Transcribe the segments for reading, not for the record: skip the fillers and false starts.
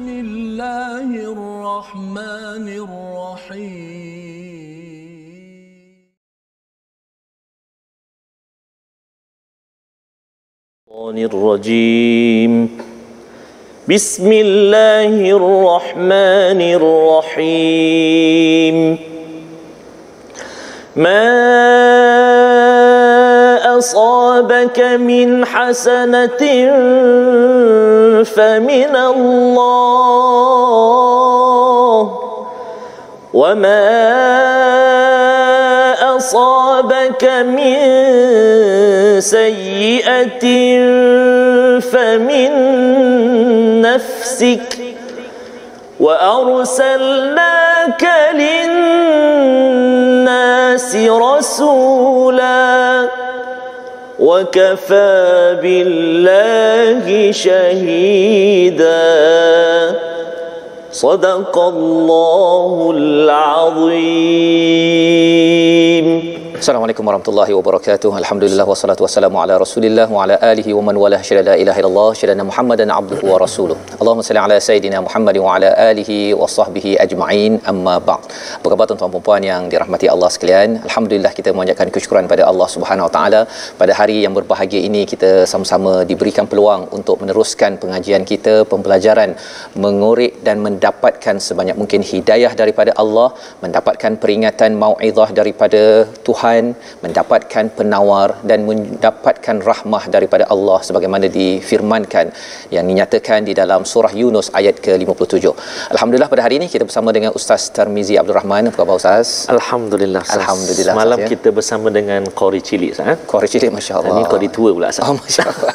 بسم الله الرحمن الرحيم الرجيم بسم الله الرحمن الرحيم ما أصابك من حسنة فمن الله وما أصابك من سيئة فمن نفسك وأرسلناك للناس رسولا وكفى بالله شهيدا صدق الله العظيم. Assalamualaikum warahmatullahi wabarakatuh. Alhamdulillah wassalatu wassalamu ala Rasulillah wa ala alihi wa man walah. Syada la ilaha illallah, syada Muhammadan abduhu wa rasuluh. Allahumma salli ala sayidina Muhammad wa ala alihi wa sahbihi ajma'in. Amma ba'd. Apa khabar tuan-tuan dan puan yang dirahmati Allah sekalian? Alhamdulillah kita mengucapkan kesyukuran pada Allah Subhanahu wa taala pada hari yang berbahagia ini kita sama-sama diberikan peluang untuk meneruskan pengajian kita, pembelajaran, mengorek dan mendapatkan sebanyak mungkin hidayah daripada Allah, mendapatkan peringatan mau'izah daripada Tuhan, mendapatkan penawar dan mendapatkan rahmah daripada Allah sebagaimana difirmankan yang dinyatakan di dalam surah Yunus ayat ke-57. Alhamdulillah pada hari ini kita bersama dengan Ustaz Tarmizi Abdul Rahman. Apa khabar Ustaz? Alhamdulillah. Alhamdulillah. Malam Ustaz, ya? Kita bersama dengan Qori Cilik Ustaz. Qori Cilik, masya-Allah. Ini Qori tua pula Ustaz. Oh, masya-Allah.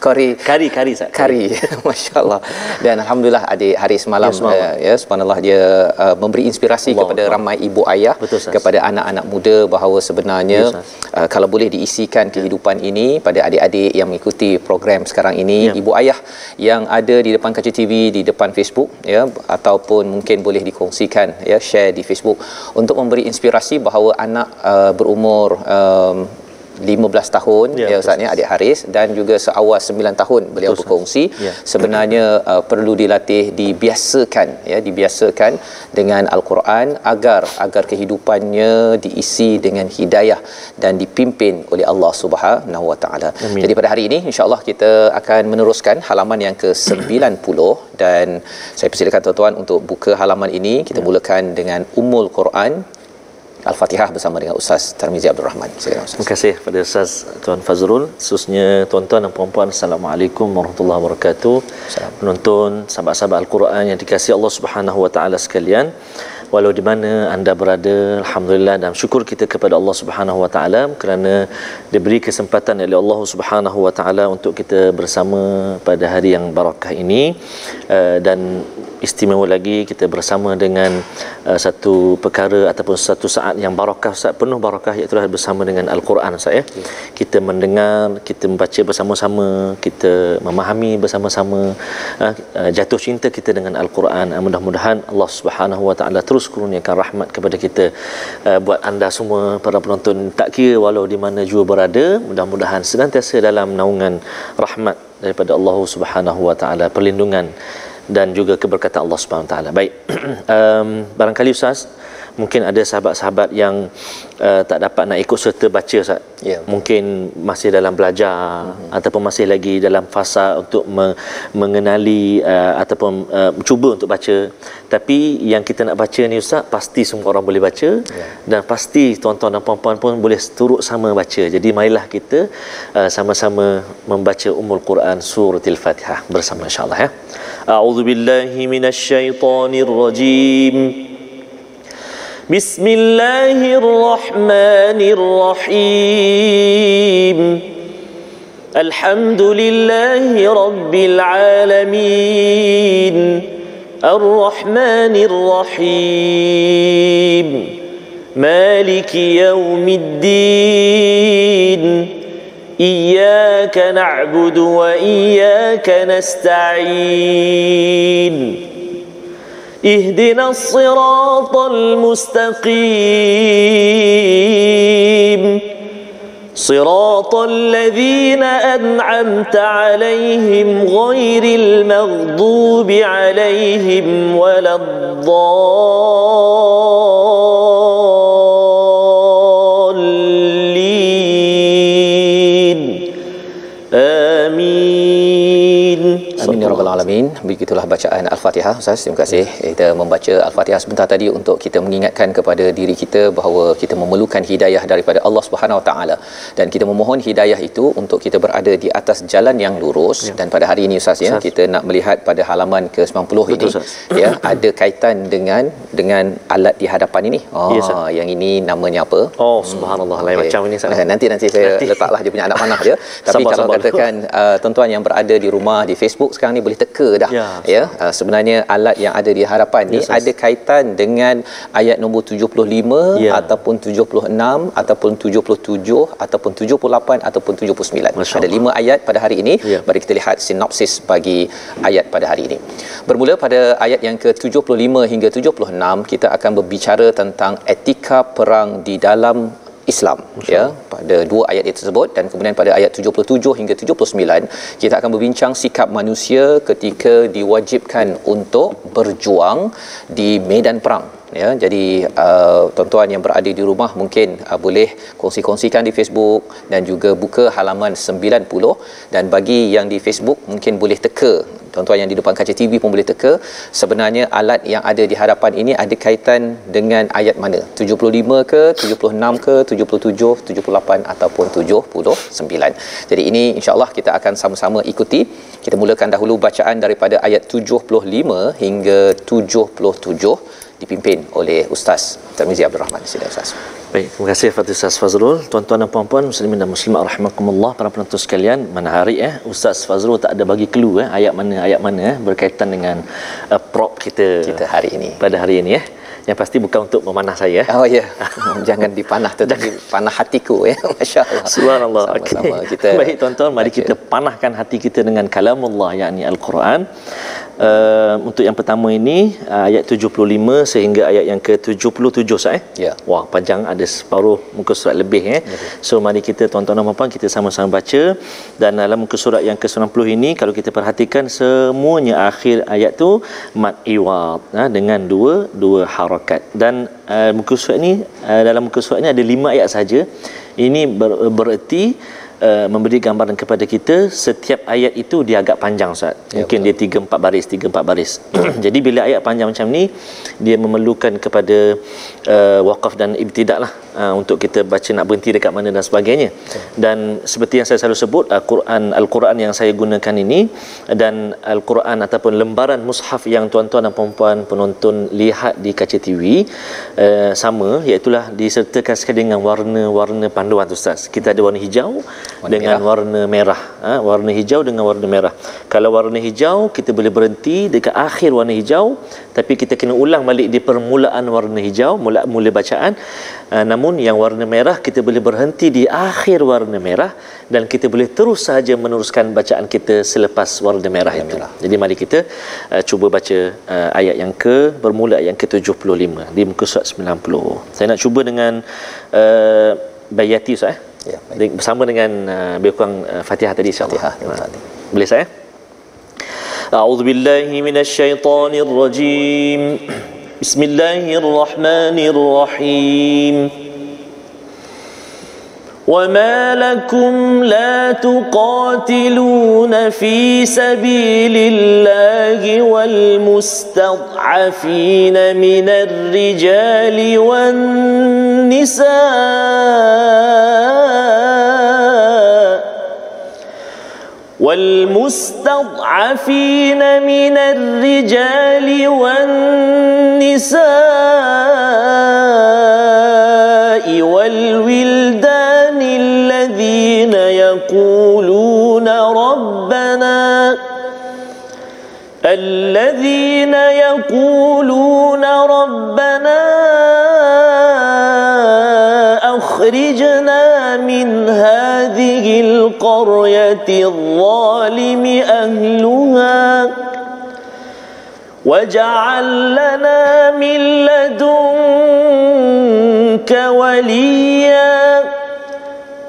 Qori kari Ustaz. Kari. Masya-Allah. Dan alhamdulillah adik hari semalam ya subhanallah dia memberi inspirasi kepada ramai ibu ayah, betul, kepada anak-anak muda bahawa sebenarnya kalau boleh diisikan kehidupan ini pada adik-adik yang mengikuti program sekarang ini, ibu ayah yang ada di depan kaca TV, di depan Facebook ya, ataupun mungkin boleh dikongsikan ya, share di Facebook untuk memberi inspirasi bahawa anak berumur 15 tahun ya Ustaz ya, adik Haris, dan juga seawas 9 tahun beliau berkongsi sebenarnya perlu dilatih, dibiasakan dengan Al-Quran agar kehidupannya diisi dengan hidayah dan dipimpin oleh Allah Subhanahu Wa Taala. Jadi pada hari ini insya-Allah kita akan meneruskan halaman yang ke-90 dan saya persilakan tuan-tuan untuk buka halaman ini. Kita mulakan dengan Ummul Quran Al-Fatihah bersama dengan Ustaz Tarmizi Abdul Rahman. Silakan Ustaz. Terima kasih kepada Ustaz Tuan Fazrul. Khususnya tuan-tuan dan puan-puan, Assalamualaikum warahmatullahi wabarakatuh. Penonton, sahabat-sahabat Al-Quran yang dikasihi Allah Subhanahu wa taala sekalian, walau di mana anda berada, alhamdulillah dan syukur kita kepada Allah Subhanahu wa taala kerana diberi kesempatan oleh Allah Subhanahu wa taala untuk kita bersama pada hari yang barakah ini, dan istimewa lagi kita bersama dengan satu perkara ataupun satu saat yang barakah, saat penuh barakah, iaitu bersama dengan Al-Quran Ustaz ya. Kita mendengar, kita membaca bersama-sama, kita memahami bersama-sama, jatuh cinta kita dengan Al-Quran. Mudah-mudahan Allah Subhanahu wa taala terus kurniakan rahmat kepada kita. Buat anda semua para penonton, tak kira walau di mana jua berada, mudah-mudahan senantiasa dalam naungan rahmat daripada Allah Subhanahu wa taala, perlindungan dan juga keberkatan Allah Subhanahu wa taala. Baik. Barangkali Ustaz, mungkin ada sahabat-sahabat yang tak dapat nak ikut serta baca Ustaz. Mungkin masih dalam belajar ataupun masih lagi dalam fasa untuk mengenali ataupun cuba untuk baca. Tapi yang kita nak baca ni Ustaz, pasti semua orang boleh baca, dan pasti tuan-tuan dan puan-puan pun boleh turut sama baca. Jadi marilah kita sama-sama membaca Ummul Quran Suratul Fatihah bersama insya-Allah ya. A'udzubillahi minasyaitonirrajim. Bismillahirrahmanirrahim. Alhamdulillahi rabbil alamin. Ar-Rahmanir-Rahim. Maliki yaumiddin. Iyyaka na'budu wa iyyaka nasta'in. اهدنا الصراط المستقيم صراط الذين أنعمت عليهم غير المغضوب عليهم ولا الضالين آمين. Amin ya rabbal alamin. Begitulah bacaan Al-Fatihah. Ustaz, terima kasih. Kita membaca Al-Fatihah sebentar tadi untuk kita mengingatkan kepada diri kita bahawa kita memerlukan hidayah daripada Allah Subhanahu Wa Taala, dan kita memohon hidayah itu untuk kita berada di atas jalan yang lurus. Dan pada hari ini Ustaz, ya, kita nak melihat pada halaman ke-90 ini, ya, ada kaitan dengan alat di hadapan ini. Yang ini namanya apa? Oh, subhanallah, lain macam ini Ustaz. Nanti saya letaklah dia punya anak panah dia. Tapi kalau katakan tuan-tuan yang berada di rumah di Facebook sekarang ni boleh teka dah, sebenarnya alat yang ada di hadapan ni ada kaitan dengan ayat nombor 75 ataupun 76 ataupun 77 ataupun 78 ataupun 79. Ada 5 ayat pada hari ini. Mari kita lihat sinopsis bagi ayat pada hari ini. Bermula pada ayat yang ke-75 hingga 76, kita akan berbicara tentang etika perang di dalam Islam, ya, pada 2 ayat itu tersebut. Dan kemudian pada ayat 77 hingga 79 kita akan berbincang sikap manusia ketika diwajibkan untuk berjuang di medan perang. Ya, jadi tuan-tuan yang berada di rumah mungkin boleh kongsi-kongsikan di Facebook dan juga buka halaman 90. Dan bagi yang di Facebook mungkin boleh teka, tuan-tuan yang di depan kaca TV pun boleh teka, sebenarnya alat yang ada di hadapan ini ada kaitan dengan ayat mana, 75 ke, 76 ke, 77, 78 ataupun 79. Jadi ini insya-Allah kita akan sama-sama ikuti. Kita mulakan dahulu bacaan daripada ayat 75 hingga 77 dipimpin oleh Ustaz Tarmizi Abdul Rahman. Sila Ustaz. Baik, terima kasih Fadil Ustaz Fazrul. Tuan-tuan dan puan-puan muslimin dan muslimat rahimakumullah, para penonton sekalian, menarik Ustaz Fazrul tak ada bagi clue ayat mana berkaitan dengan prop kita hari ini. Pada hari ini Yang pasti bukan untuk memanah saya. Oh ya. Jangan dipanah, tetapi panah hatiku, ya. Masya-Allah. Subhanallah. Sama-sama kita. Baik tuan-tuan, mari kita panahkan hati kita dengan kalamullah, yakni Al-Quran. Untuk yang pertama ini ayat 75 sehingga ayat yang ke-77 sah. Ya. Wah, panjang, ada separuh muka surat lebih So mari kita tuan-tuan dan puan-puan kita sama-sama baca. Dan dalam muka surat yang ke-90 ini kalau kita perhatikan semuanya akhir ayat tu mad iwad dengan dua harakat. Dan muka surat ni dalam muka surat ni ada 5 ayat saja. Ini bererti memberi gambaran kepada kita setiap ayat itu dia agak panjang Ustaz. Mungkin dia 3-4 baris. Jadi bila ayat panjang macam ni dia memerlukan kepada waqaf dan ibtidak lah, untuk kita baca nak berhenti dekat mana dan sebagainya. Dan seperti yang saya selalu sebut, Al-Quran yang saya gunakan ini dan Al-Quran ataupun lembaran mushaf yang tuan-tuan dan puan-puan penonton lihat di kaca TV sama, iaitu disertakan sekali dengan warna-warna panduan Ustaz. Kita ada warna hijau dengan warna merah. Warna hijau dengan warna merah. Kalau warna hijau kita boleh berhenti dekat akhir warna hijau, tapi kita kena ulang balik di permulaan warna hijau, mula bacaan. Namun yang warna merah kita boleh berhenti di akhir warna merah dan kita boleh terus saja meneruskan bacaan kita selepas warna merah itu. Jadi mari kita cuba baca ayat yang bermula ayat yang ke-75 di muka surat 90. Saya nak cuba dengan Bayati Ustaz. Ya, bersama dengan lebih kurang Fatihah tadi insya-Allah. Boleh saya? A'udzubillahi minasyaitonir rajim. Bismillahirrahmanirrahim. وما لكم لا تقاتلون في سبيل الله والمستضعفين من الرجال والنساء والولدان الذين يقولون ربنا أخرجنا من هذه القرية الظالم أهلها واجعل لنا من لدنك وليا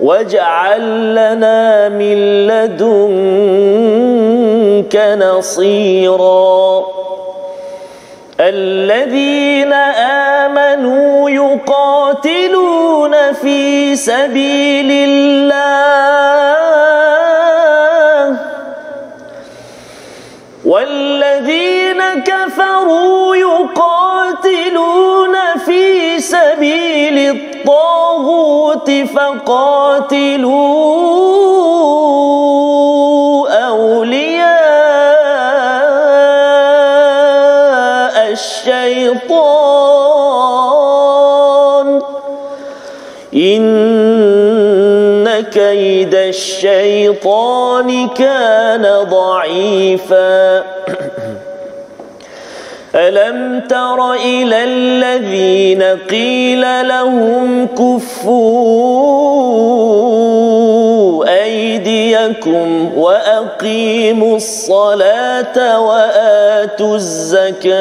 واجعل لنا من لدنك نصيرا الذين آمنوا يقاتلون في سبيل الله والذين كفروا يقاتلون في سبيل الطاغوت فقاتلوا أولياء الشيطان إن كيد الشيطان كان ضعيفا ألم تر إلى الذين قيل لهم كفوا أيديكم وأقيموا الصلاة وآتوا الزكاة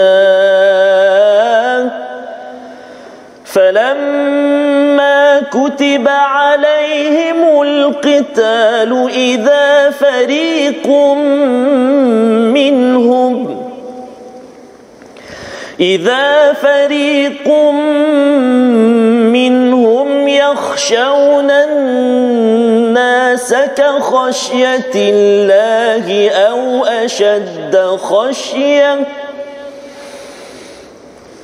فلما كتب عليهم القتال إذا فريق منهم يخشون الناس كخشية الله أو أشد خشية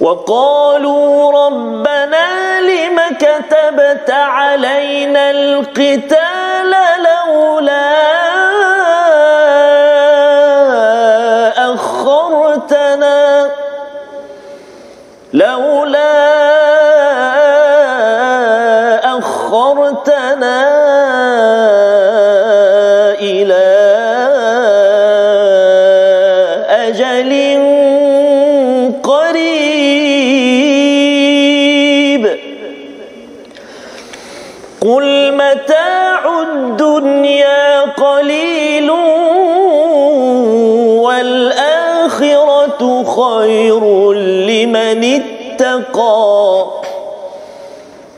وقالوا ربنا لم كتبت علينا القتال لولا أخرتنا إلى أجل قريب قل متاع الدنيا قليل والآخرة خير لمن اتقى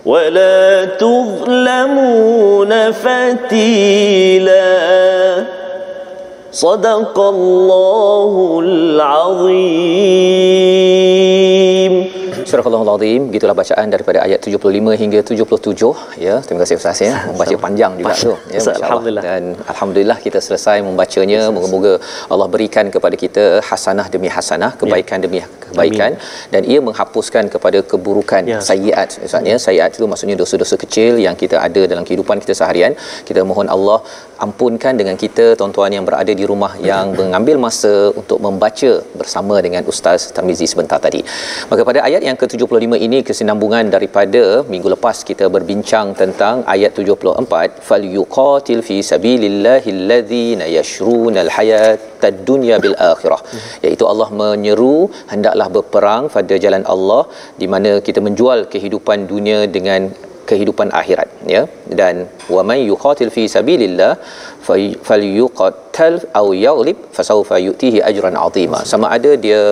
ولا تظلمون فتيلا صدق الله العظيم. Surah Al-Azim, begitulah bacaan daripada ayat 75 hingga 77 ya. Terima kasih Ustaz ya, membaca panjang juga tu ya, alhamdulillah. Dan alhamdulillah kita selesai membacanya. Moga-moga Allah berikan kepada kita hasanah demi hasanah, kebaikan demi kebaikan. Amin. Dan ia menghapuskan kepada keburukan, sayyiat Ustaz ya. Sayyiat itu maksudnya dosa-dosa kecil yang kita ada dalam kehidupan kita seharian. Kita mohon Allah ampunkan dengan kita tuan-tuan yang berada di rumah yang mengambil masa untuk membaca bersama dengan Ustaz Tarmizi sebentar tadi. Maka pada ayat yang ke-75 ini kesinambungan daripada minggu lepas kita berbincang tentang ayat 74, fal yuqatil fi sabilillahil ladzina yashrunal hayatad dunya bil akhirah, iaitu Allah menyeru hendaklah berperang pada jalan Allah di mana kita menjual kehidupan dunia dengan kehidupan akhirat ya. Dan wa may yuqatil fi sabilillah falyuqatal aw yaghlib fasawfa yu'tihi ajran 'azima. Sama ada dia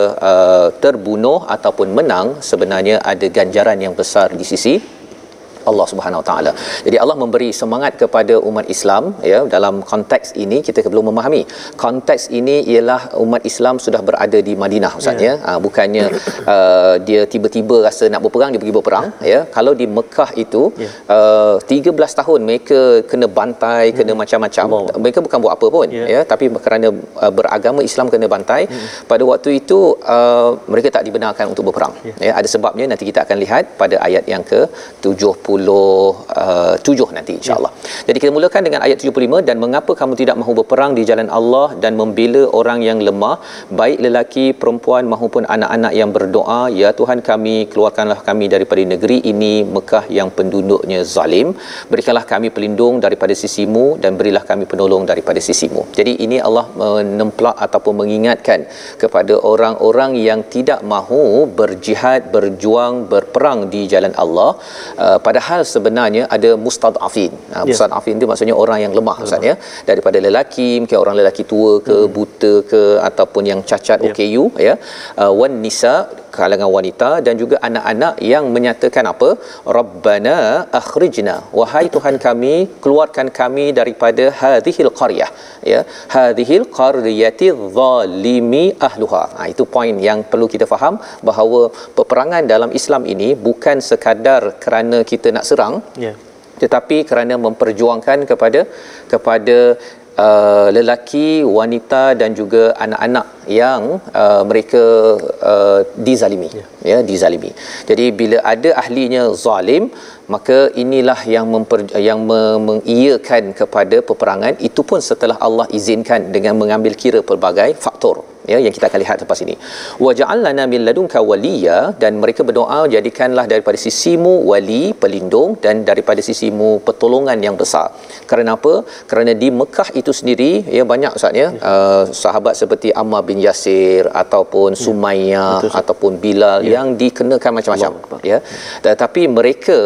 terbunuh ataupun menang, sebenarnya ada ganjaran yang besar di sisi Allah Subhanahu Wa Taala. Jadi Allah memberi semangat kepada umat Islam ya. Dalam konteks ini kita perlu memahami konteks ini ialah umat Islam sudah berada di Madinah Ustaz ya. Bukannya dia tiba-tiba rasa nak berperang dia pergi berperang ya. Kalau di Mekah itu 13 tahun mereka kena bantai, kena macam-macam. Mereka bukan buat apa pun ya, tapi kerana beragama Islam kena bantai. Pada waktu itu mereka tak dibenarkan untuk berperang ya. Ada sebabnya, nanti kita akan lihat pada ayat yang ke-77 nanti insya-Allah. Jadi kita mulakan dengan ayat 75, dan mengapa kamu tidak mahu berperang di jalan Allah dan membela orang yang lemah, baik lelaki perempuan maupun anak-anak yang berdoa, ya Tuhan kami, keluarkanlah kami daripada negeri ini Mekah yang penduduknya zalim, berikanlah kami pelindung daripada sisimu dan berilah kami penolong daripada sisimu. Jadi ini Allah menemplak ataupun mengingatkan kepada orang-orang yang tidak mahu berjihad, berjuang, berperang di jalan Allah, padahal sebenarnya ada mustad'afin. Mustad'afin itu maksudnya orang yang lemah Ustaz ya, daripada lelaki, mungkin orang lelaki tua ke, buta ke, ataupun yang cacat OKU ya, wan nisa, kalangan wanita dan juga anak-anak yang menyatakan apa? Rabbana akhrijna, wahai Tuhan kami, keluarkan kami daripada hadhil qaryah, ya, hadhil qaryati zalimi ahluha. Itu poin yang perlu kita faham, bahawa peperangan dalam Islam ini bukan sekadar kerana kita nak serang, tetapi kerana memperjuangkan kepada lelaki, wanita dan juga anak-anak yang mereka dizalimi, dizalimi. Jadi bila ada ahlinya zalim, maka inilah yang mengiyakan kepada peperangan. Itu pun setelah Allah izinkan dengan mengambil kira pelbagai faktor, yang kita akan lihat lepas ini. Wa ja'alna min ladunka waliya, dan mereka berdoa, jadikanlah daripada sisimu wali, pelindung, dan daripada sisimu pertolongan yang besar. Kerana apa? Kerana di Mekah itu sendiri, banyak Ustaz, sahabat seperti Ammar bin Yasir ataupun Sumayyah ataupun Bilal yang dikenakan macam-macam, tetapi mereka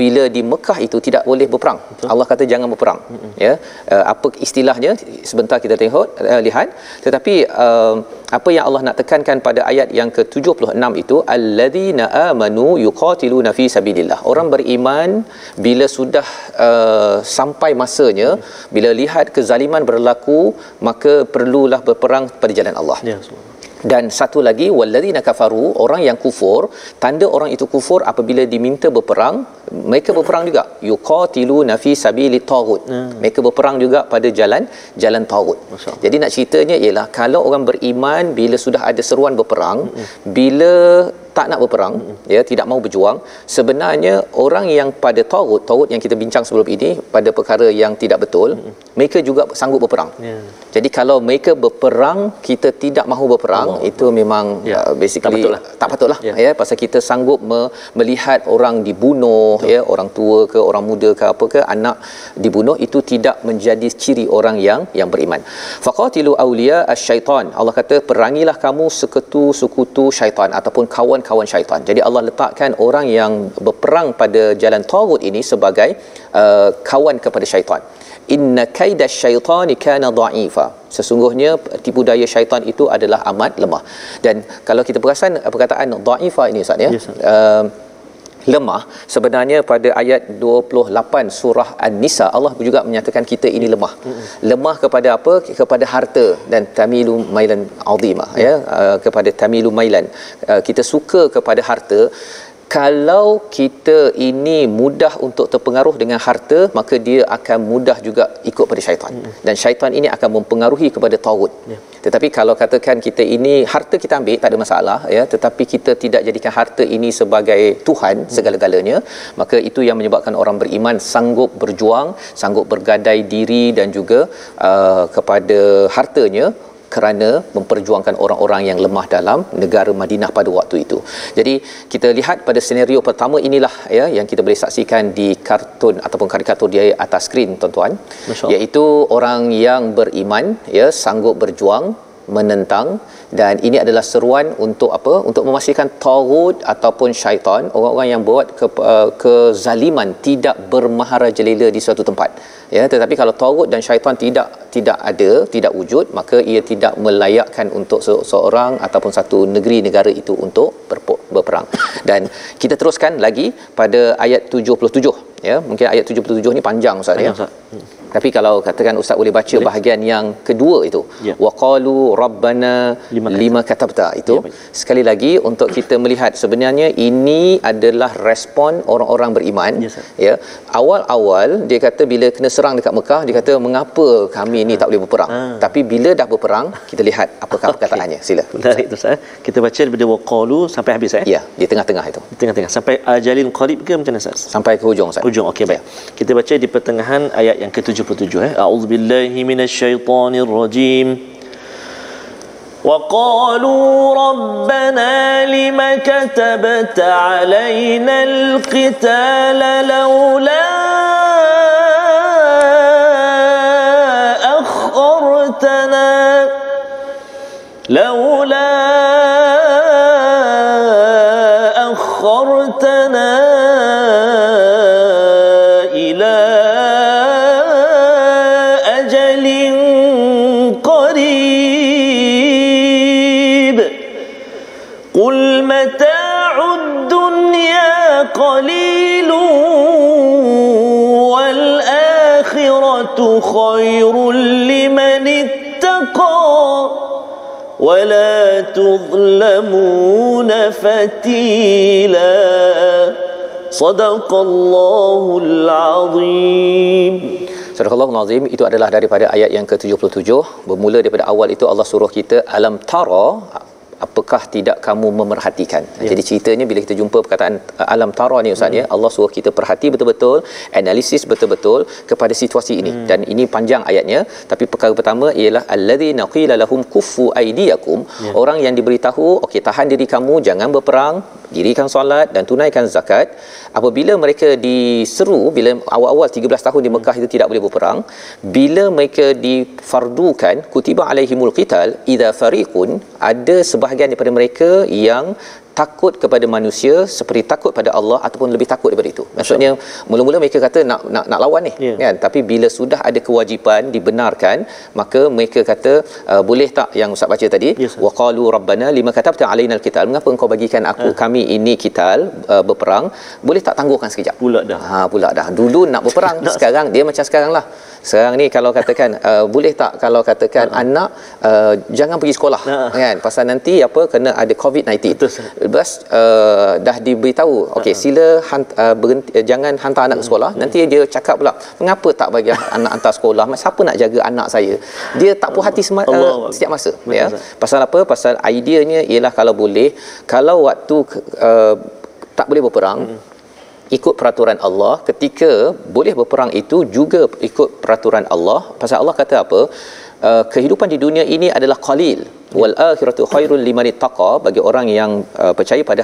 bila di Mekah itu tidak boleh berperang. Allah kata jangan berperang. Apa istilahnya sebentar kita lihat, tetapi apa yang Allah nak tekankan pada ayat yang ke-76 itu, alladzina amanu yuqatiluna fi sabilillah. Orang beriman bila sudah sampai masanya, bila lihat kezaliman berlaku, maka perlulah berperang pada jalan Allah. Dan satu lagi, walladzina kafaru, orang yang kufur, tanda orang itu kufur apabila diminta berperang, mereka berperang juga, yuqatiluna fi sabilit taghut, mereka berperang juga pada jalan taghut. Jadi nak ceritanya ialah, kalau orang beriman bila sudah ada seruan berperang, bila tak nak berperang, tidak mahu berjuang, sebenarnya orang yang pada taghut yang kita bincang sebelum ini pada perkara yang tidak betul, mereka juga sanggup berperang. Jadi kalau mereka berperang, kita tidak mahu berperang, itu memang basically tak patutlah, pasal kita sanggup melihat orang dibunuh, orang tua ke orang muda ke apa ke, anak dibunuh, itu tidak menjadi ciri orang yang beriman. Faqatilu awliya asy-syaitan, Allah kata perangilah kamu sekutu syaitan ataupun kawan-kawan syaitan. Jadi Allah letakkan orang yang berperang pada jalan taghut ini sebagai kawan kepada syaitan. Inna kaida syaitani kana dha'ifa, sesungguhnya tipu daya syaitan itu adalah amat lemah. Dan kalau kita perasan perkataan dha'ifa ini Ustaz, lemah, sebenarnya pada ayat 28 surah An-Nisa, Allah juga menyatakan kita ini lemah. Lemah kepada apa? Kepada harta, dan tamilu mailan azima, kepada tamilu mailan, kita suka kepada harta. Kalau kita ini mudah untuk terpengaruh dengan harta, maka dia akan mudah juga ikut pada syaitan. Dan syaitan ini akan mempengaruhi kepada taghut. Tetapi kalau katakan kita ini harta kita ambil, tak ada masalah, tetapi kita tidak jadikan harta ini sebagai Tuhan segala-galanya, maka itu yang menyebabkan orang beriman sanggup berjuang, sanggup bergadai diri dan juga kepada hartanya, kerana memperjuangkan orang-orang yang lemah dalam negara Madinah pada waktu itu. Jadi kita lihat pada senario pertama inilah yang kita boleh saksikan di kartun ataupun karikatur di atas skrin tuan-tuan, iaitu orang yang beriman sanggup berjuang menentang, dan ini adalah seruan untuk apa? Untuk memastikan taghut ataupun syaitan, orang-orang yang buat kezaliman, tidak bermaharajalela di suatu tempat. Tetapi kalau taghut dan syaitan tidak ada, tidak wujud, maka ia tidak melayakkan untuk seorang ataupun satu negeri negara itu untuk berperang. Dan kita teruskan lagi pada ayat 77. Mungkin ayat 77 ni panjang Ustaz, tapi kalau katakan Ustaz boleh baca bahagian yang kedua itu, waqalu rabbana lima katabta, itu sekali lagi untuk kita melihat sebenarnya ini adalah respon orang-orang beriman. Awal-awal dia kata bila kena serang dekat Mekah, dia kata mengapa kami ni tak boleh berperang. Tapi bila dah berperang, kita lihat apakah perkataannya. Sila. Menarik tu Ustaz. Kita baca daripada waqalu sampai habis di tengah-tengah itu. Tengah-tengah sampai ajalin qarib ke macam mana Ustaz? Sampai ke hujung Ustaz. Hujung, okey baik. Kita baca di pertengahan ayat yang ke-77. A'udzubillahi minasyaitonir rajim. وقالوا ربنا لم كتبت علينا القتال لولا أخرتنا إلى أجل قريب قل خير لمن اتقى ولا تظلمون فتيلا صدق الله العظيم. Surah Al-Allahul Azim itu adalah daripada ayat yang ke-77. Bermula daripada awal itu Allah suruh kita alam tara, apakah tidak kamu memerhatikan. Jadi ceritanya bila kita jumpa perkataan alam tara ni ustaz ya, Allah suruh kita perhati betul-betul, analisis betul-betul kepada situasi ini. Dan ini panjang ayatnya, tapi perkara pertama ialah alladzina qila lahum kuffu aydiyakum, orang yang diberitahu okey tahan diri kamu, jangan berperang, dirikan solat dan tunaikan zakat. Apabila mereka diseru, bila awal-awal 13 tahun di Mekah itu tidak boleh berperang, bila mereka difardukan kutiba alaihimul qital idza fariqun, ada sebahagian daripada mereka yang takut kepada manusia seperti takut pada Allah ataupun lebih takut daripada itu. Maksudnya mula-mula mereka kata nak lawan ni kan, tapi bila sudah ada kewajipan dibenarkan, maka mereka kata boleh tak yang ustaz baca tadi, waqalu rabbana lima katabta alaina alqital, mengapa engkau bagikan kami ini qital, berperang, boleh tak tangguhkan sekejap pula dah dulu nak berperang sekarang dia macam sekarang lah. Sekarang ni kalau katakan boleh tak kalau katakan anak jangan pergi sekolah kan, pasal nanti kena ada COVID-19. Lepas dah diberitahu okey sila berhenti, jangan hantar anak ke sekolah, nanti dia cakap pula mengapa tak bagi anak hantar sekolah, siapa nak jaga anak saya. Dia tak puas hati setiap masa ya. Pasal apa? Pasal ideanya ialah kalau boleh, kalau waktu tak boleh berperang ikut peraturan Allah, ketika boleh berperang itu juga ikut peraturan Allah. Pasal Allah kata apa? Kehidupan di dunia ini adalah qalil, wal akhiratu khairul liman ittaqa, bagi orang yang percaya pada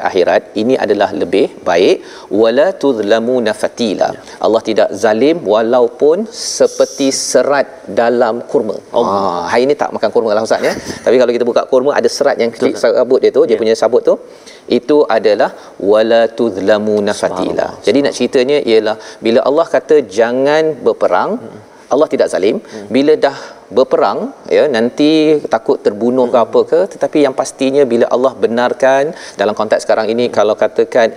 akhirat ini adalah lebih baik. Wala tuzlamuna fatila, Allah tidak zalim walaupun seperti serat dalam kurma. Hari ini tak makan kurma lah ustaz ya, tapi kalau kita buka kurma ada serat yang klik sabut dia tu, dia punya sabut tu, itu adalah wala tuzlamuna fatila. Jadi nak ceritanya ialah bila Allah kata jangan berperang, Allah tidak zalim. Bila dah berperang ya, nanti takut terbunuh ke apa ke, tetapi yang pastinya bila Allah benarkan dalam konteks sekarang ini, kalau katakan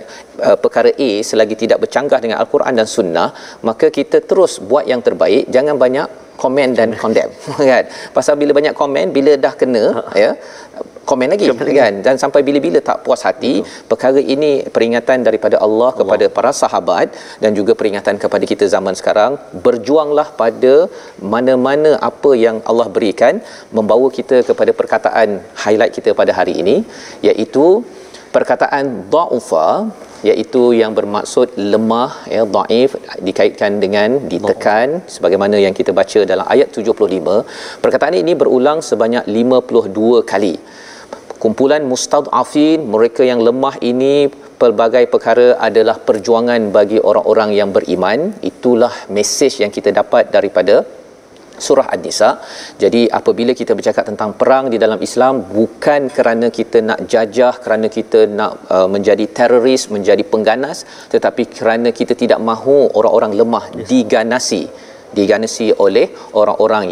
perkara A selagi tidak bercanggah dengan Al-Quran dan Sunnah, maka kita terus buat yang terbaik, jangan banyak komen dan condemn kan. Pasal bila banyak komen, bila dah kena ya komen lagi kan, dan sampai bila-bila tak puas hati. Perkara ini peringatan daripada Allah kepada para sahabat dan juga peringatan kepada kita zaman sekarang. Berjuanglah pada mana-mana apa yang Allah berikan, membawa kita kepada perkataan highlight kita pada hari ini, iaitu perkataan dha'ufa, iaitu yang bermaksud lemah ya, dhaif dikaitkan dengan ditekan, sebagaimana yang kita baca dalam ayat 75. Perkataan ini berulang sebanyak 52 kali. Kumpulan mustad'afin, mereka yang lemah ini, pelbagai perkara adalah perjuangan bagi orang-orang yang beriman. Itulah mesej yang kita dapat daripada surah An-Nisa. Jadi apabila kita bercakap tentang perang di dalam Islam, bukan kerana kita nak jajah, kerana kita nak menjadi teroris, menjadi pengganas, tetapi kerana kita tidak mahu orang-orang lemah diganasi oleh orang-orang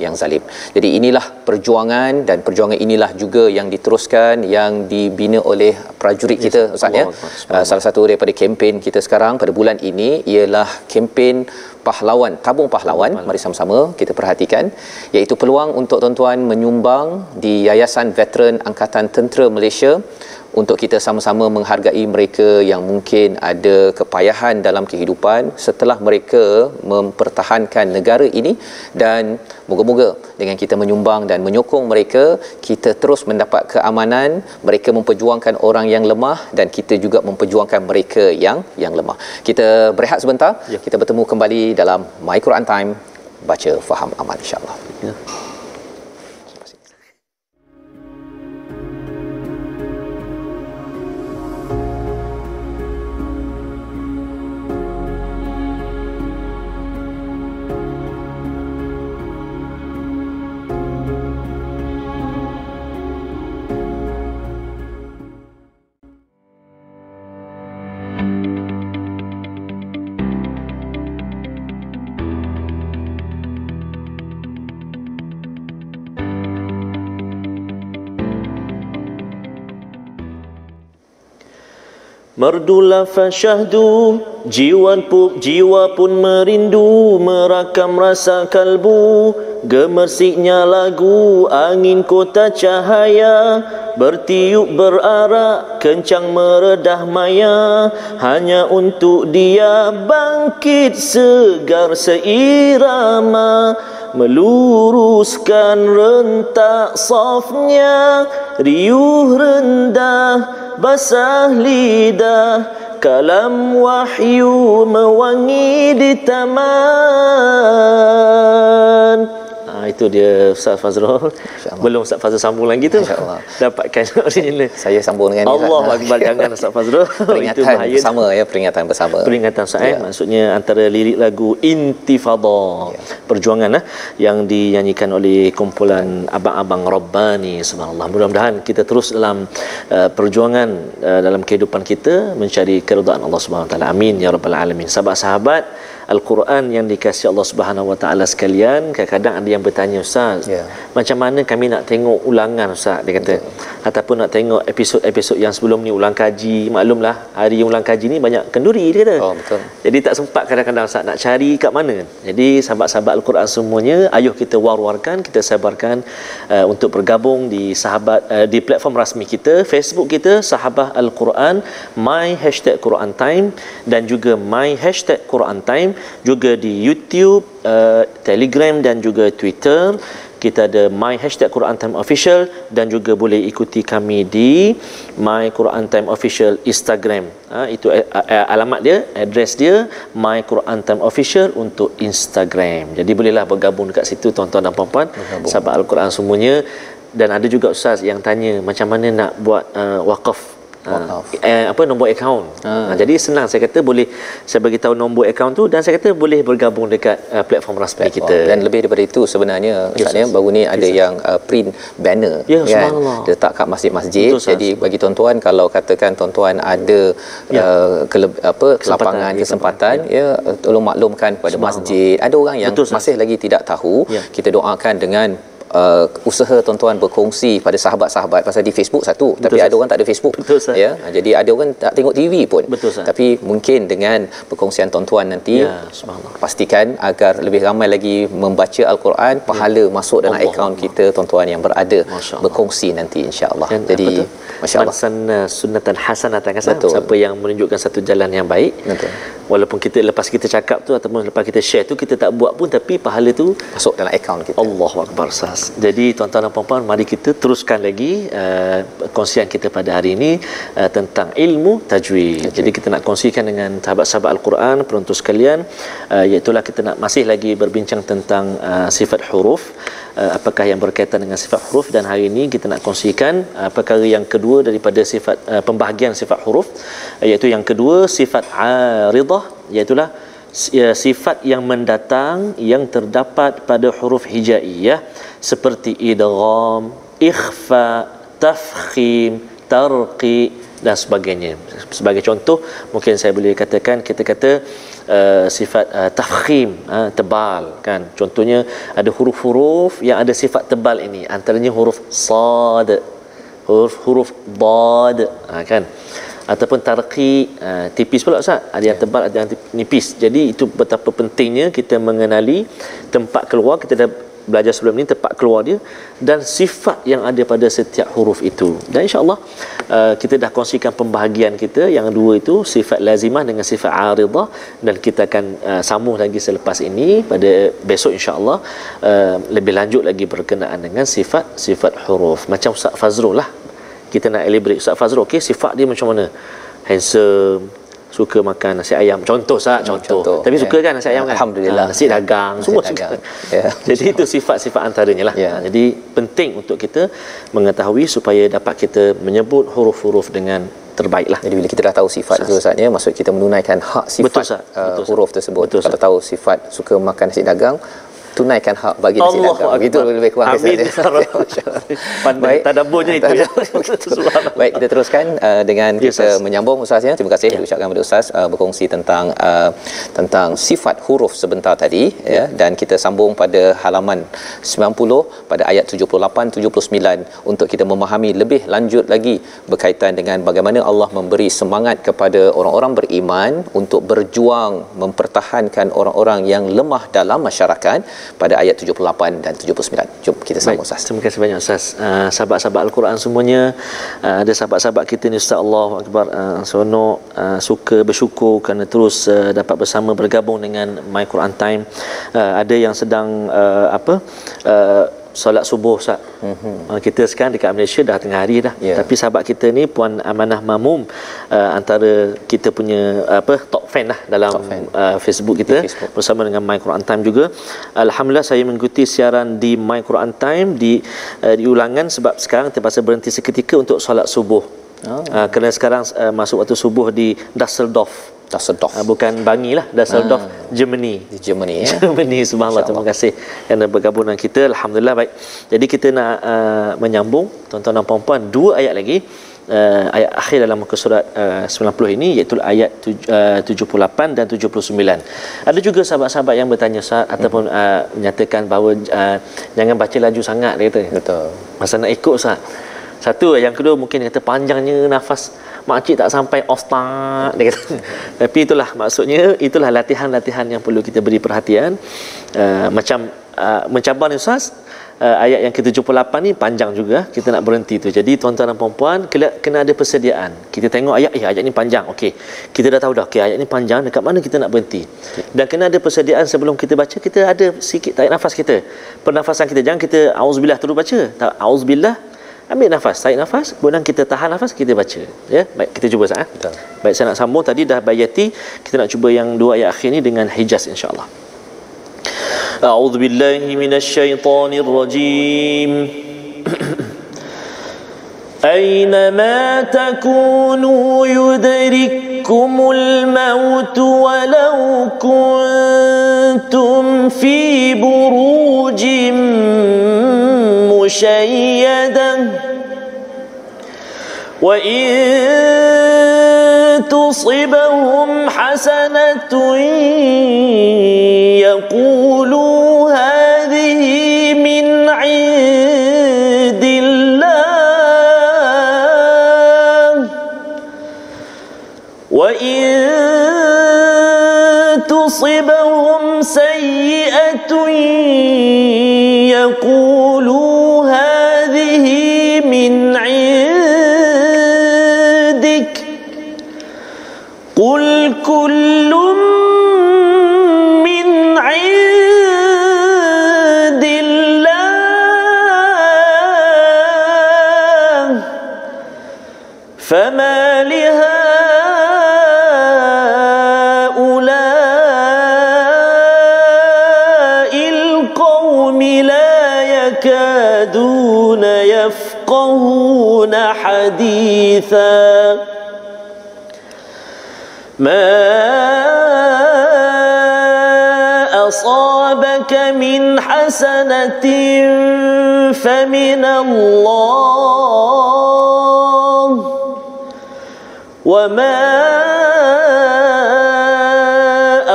yang zalim. Jadi inilah perjuangan, dan perjuangan inilah juga yang diteruskan, yang dibina oleh prajurit kita ustaz ya. Salah satu daripada kempen kita sekarang pada bulan ini ialah kempen pahlawan, tabung pahlawan. Mari sama-sama kita perhatikan, iaitu peluang untuk tuan-tuan menyumbang di Yayasan Veteran Angkatan Tentera Malaysia, untuk kita sama-sama menghargai mereka yang mungkin ada kepayahan dalam kehidupan setelah mereka mempertahankan negara ini. Dan moga-moga dengan kita menyumbang dan menyokong mereka, kita terus mendapat keamanan. Mereka memperjuangkan orang yang lemah dan kita juga memperjuangkan mereka yang lemah. Kita berehat sebentar, kita bertemu kembali dalam My Quran Time, baca faham amal insya-Allah. مردول فشهدوا jiwa pun merindu merakam rasa kalbu. Gemersiknya lagu angin kota cahaya, bertiup berarak kencang meredah maya, hanya untuk dia bangkit segar seirama, meluruskan rentak safnya, riuh rendah basah lidah, kalam wahyu mewangi di taman. Itu dia Ustaz Fazrul. Belum Ustaz Fazrul sambung lagi tu. Dapatkan original. Saya sambung dengan Allah Akbar. Jangan Ustaz Fazrul. Peringatan bersama ya, peringatan bersama. Peringatan Ustaz maksudnya antara lirik lagu Intifada, perjuangan yang dinyanyikan oleh kumpulan abang-abang Rabbani. Subhanallah. Mudah-mudahan kita terus dalam perjuangan dalam kehidupan kita mencari keridaan Allah Subhanahu Wa Taala. Amin ya rabbal alamin. Sahabat-sahabat Al-Quran yang dikasihi Allah Subhanahu Wa Taala sekalian, kadang-kadang ada yang bertanya, Ustaz, macam mana kami nak tengok ulangan, Ustaz? Dia kata, ataupun nak tengok episod-episod yang sebelum ni, ulang kaji. Maklumlah hari ulang kaji ni banyak kenduri, dia kata. Betul. Jadi tak sempat kadang-kadang, Ustaz, nak cari kat mana. Jadi sahabat-sahabat Al-Quran semuanya, ayuh kita war-warkan, kita sabarkan untuk bergabung di di platform rasmi kita, Facebook kita Sahabah Al-Quran, my hashtag Quran Time, dan juga my hashtag Quran Time, juga di YouTube, Telegram dan juga Twitter. Kita ada my hashtag Quran Time Official, dan juga boleh ikuti kami di my Quran Time Official Instagram. Itu alamat dia, address dia, my Quran Time Official untuk Instagram. Jadi bolehlah bergabung dekat situ tuan-tuan dan puan-puan, sahabat Al-Quran semuanya. Dan ada juga Ustaz yang tanya macam mana nak buat wakaf, nombor akaun. Jadi senang, saya kata boleh saya bagi tahu nombor akaun tu, dan saya kata boleh bergabung dekat platform rasmi kita. Dan lebih daripada itu sebenarnya Ustaz, baru ni ada yang print banner kan, letak kat masjid-masjid. Jadi bagi tuan-tuan, kalau katakan tuan-tuan ada kelapangan, kesempatan, tolong maklumkan kepada masjid. Ada orang yang masih lagi tidak tahu, kita doakan dengan usaha tuan-tuan berkongsi pada sahabat-sahabat. Pasal di Facebook satu, tapi ada orang tak ada Facebook. Jadi ada orang tak tengok TV pun. Tapi mungkin dengan perkongsian tuan-tuan nanti, pastikan agar lebih ramai lagi membaca Al-Quran, pahala masuk dalam akaun kita tuan-tuan yang berada berkongsi nanti, insya-Allah. Jadi masya-Allah, sunnatan hasanatan, siapa yang menunjukkan satu jalan yang baik, walaupun kita lepas kita cakap tu ataupun lepas kita share tu kita tak buat pun, tapi pahala tu masuk dalam akaun kita. Allahu Akbar. Jadi tuan-tuan dan puan-puan, mari kita teruskan lagi kongsian kita pada hari ini tentang ilmu tajwid. Jadi kita nak kongsikan dengan sahabat-sahabat Al-Quran, penonton sekalian, iaitu kita nak masih lagi berbincang tentang sifat huruf, apakah yang berkaitan dengan sifat huruf. Dan hari ini kita nak kongsikan perkara yang kedua daripada sifat pembahagian sifat huruf, iaitu yang kedua sifat aridah, iaitu sifat yang mendatang yang terdapat pada huruf hijaiyah seperti idgham, ikhfa, tafkhim, tarqi dan sebagainya. Sebagai contoh, mungkin saya boleh katakan, kita kata sifat tafkhim, tebal kan. Contohnya ada huruf-huruf yang ada sifat tebal ini, antaranya huruf sad, huruf dad, kan. Ataupun tarqi, tipis pula Ustaz, ada yang tebal, ada yang nipis. Jadi itu betapa pentingnya kita mengenali tempat keluar. Kita dah belajar sebelum ni tempat keluar dia dan sifat yang ada pada setiap huruf itu. Dan insya-Allah kita dah kongsikan pembahagian kita yang dua itu, sifat lazimah dengan sifat aridah, dan kita akan sambung lagi selepas ini pada besok insya-Allah, lebih lanjut lagi berkenaan dengan sifat huruf. Macam Ustaz Fazrul lah, kita nak elaborate Ustaz Fazrul, okey, sifat dia macam mana? Handsome, suka makan nasi ayam, contoh Ustaz, contoh. Tapi suka kan nasi ayam kan? Alhamdulillah. Nasi dagang, semua suka. Jadi itu sifat-sifat antaranya lah. Jadi penting untuk kita mengetahui supaya dapat kita menyebut huruf-huruf dengan terbaik lah. Jadi bila kita dah tahu sifat itu Ustaz, maksud kita menunaikan hak sifat huruf tersebut. Kalau tahu sifat suka makan nasi dagang, tunaikan hak bagi nasi dagang. Begitu lebih kurang. Amin. Pandai tadabburnya itu ya. Baik, kita teruskan dengan kita menyambung Ustaz ya. Terima kasih diucapkan kepada Ustaz berkongsi tentang sifat huruf sebentar tadi ya, dan kita sambung pada halaman 90 pada ayat 78 79 untuk kita memahami lebih lanjut lagi berkaitan dengan bagaimana Allah memberi semangat kepada orang-orang beriman untuk berjuang mempertahankan orang-orang yang lemah dalam masyarakat pada ayat 78 dan 79. Jom kita sambung Ustaz. Terima kasih banyak Ustaz. Sahabat-sahabat Al-Quran semuanya, ada sahabat-sahabat kita ni Ustaz, Allahu Akbar, seronok, suka bersyukur kerana terus dapat bersama bergabung dengan My Quran Time. Ada yang sedang solat subuh Ustaz. Kita sekarang dekat Malaysia dah tengah hari dah. Tapi sahabat kita ni Puan Amanah Mamum, antara kita punya top fan lah dalam Facebook kita, bersama dengan My Quran Time juga. Alhamdulillah saya mengikuti siaran di My Quran Time di ulangan sebab sekarang terpaksa berhenti seketika untuk solat subuh. Kerana sekarang masuk waktu subuh di Düsseldorf. Bukan Bangi lah, Düsseldorf, Germany ya. Germany, subhanallah. Terima kasih kerana bergabung dengan kita. Alhamdulillah. Baik, jadi kita nak menyambung tuan-tuan dan puan-puan 2 ayat lagi, ayat akhir dalam muka surat 90 ini, iaitu ayat 78 dan 79. Ada juga sahabat-sahabat yang bertanya Ustaz, ataupun menyatakan bahawa jangan baca laju sangat, dia kata. Betul. Masa nak ikut Ustaz. Satu, yang kedua mungkin dia kata panjangnya nafas makcik tak sampai ustaz, dia kata. Tapi itulah maksudnya, itulah latihan-latihan yang perlu kita beri perhatian. Macam mencabar ni Ustaz, ayat yang ke-78 ni panjang juga, kita nak berhenti tu. Jadi tuan-tuan dan puan-puan kena ada persediaan. Kita tengok ayat, ayat ni panjang, okey, kita dah tahu dah, okey, ayat ni panjang, dekat mana kita nak berhenti. Dan kena ada persediaan sebelum kita baca, kita ada sikit tarik nafas kita, pernafasan kita. Jangan kita auzubillah terus baca, tak, auzubillah, ambil nafas, tarik nafas, kemudian kita tahan nafas, kita baca. Ya, baik, kita cuba Ustaz. Baik, saya nak sambung tadi dah bayati, kita nak cuba yang 2 ayat akhir ni dengan Hijaz insya-Allah. A'udzu billahi minasyaitonir rajim. Aynama takunu yudrikkumul maut walau kuntum fi burujin مشيدا وإن تصبهم حسنة يقولوا هذه من عند الله وإن تصبهم سيئة يقولوا من عندك قل كل من عند الله فما لهؤلاء القوم لا يكادون يفقهون حديثا ما أصابك من حسنة فمن الله وما